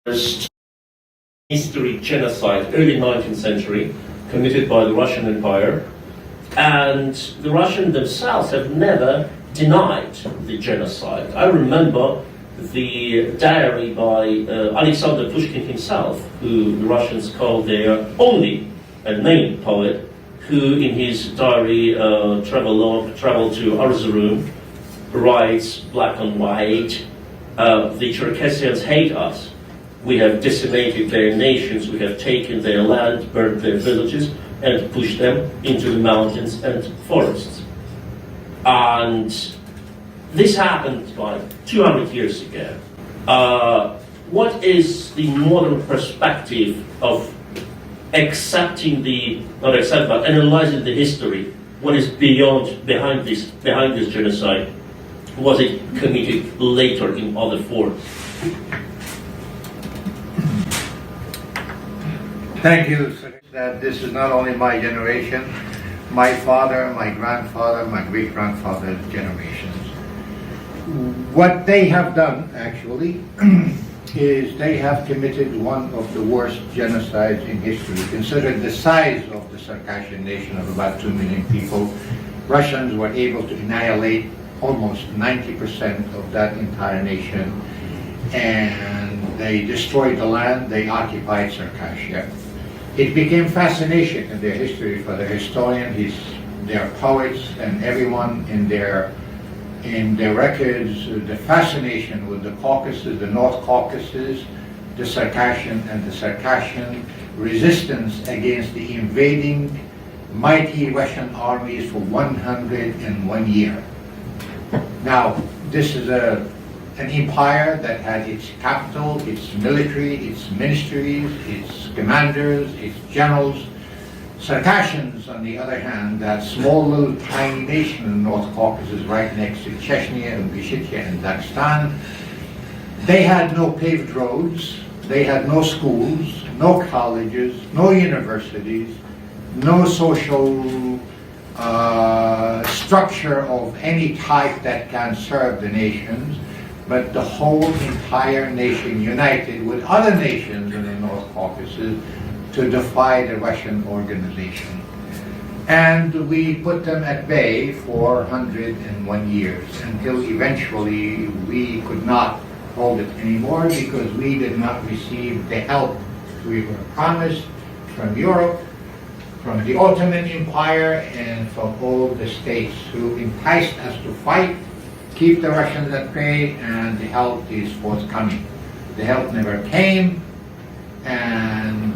First history genocide, early 19th century, committed by the Russian Empire, and the Russians themselves have never denied the genocide. I remember the diary by Alexander Pushkin himself, who the Russians call their only named poet, who in his diary travel to Erzurum, writes black and white, the Circassians hate us. We have decimated their nations, we have taken their land, burned their villages, and pushed them into the mountains and forests. And this happened like 200 years ago. What is the modern perspective of analyzing the history? What is behind this genocide? Was it committed later in other forms? Thank you. That this is not only my generation, my father, my grandfather, my great-grandfather's generations. What they have done, actually, is they have committed one of the worst genocides in history. Consider the size of the Circassian nation of about 2 million people. Russians were able to annihilate almost 90% of that entire nation, and they destroyed the land, they occupied Circassia. It became fascination in their history for the historian, their poets, and everyone in their records, the fascination with the Caucasus, the North Caucasus, the Circassian and the Circassian resistance against the invading mighty Russian armies for 101 years. Now, this is an empire that had its capital, its military, its ministries, its commanders, its generals. Circassians, on the other hand, that small little tiny nation in the North Caucasus right next to Chechnya and Ingushetia and Dagestan, they had no paved roads, they had no schools, no colleges, no universities, no social structure of any type that can serve the nations, but the whole entire nation united with other nations in the North Caucasus to defy the Russian organization. And we put them at bay for 101 years until eventually we could not hold it anymore because we did not receive the help we were promised from Europe, from the Ottoman Empire, and from all the states who enticed us to fight, keep the Russians at bay, and the help is forthcoming. The help never came, and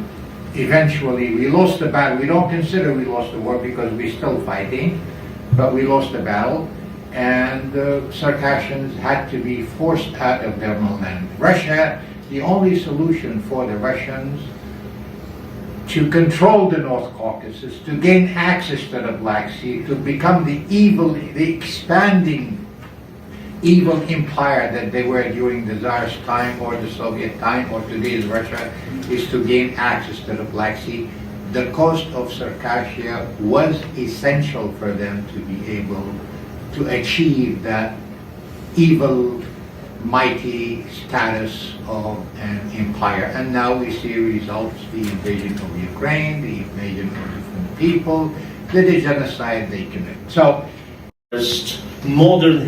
eventually we lost the battle. We don't consider we lost the war because we're still fighting, but we lost the battle, and the Circassians had to be forced out of their land. Russia, the only solution for the Russians to control the North Caucasus, to gain access to the Black Sea, to become the expanding evil empire that they were during the Tsar's time or the Soviet time or today's Russia, is to gain access to the Black Sea. The coast of Circassia was essential for them to be able to achieve that evil, mighty status of an empire. And now we see results: the invasion of Ukraine, the invasion of different people, the genocide they commit. So, Modern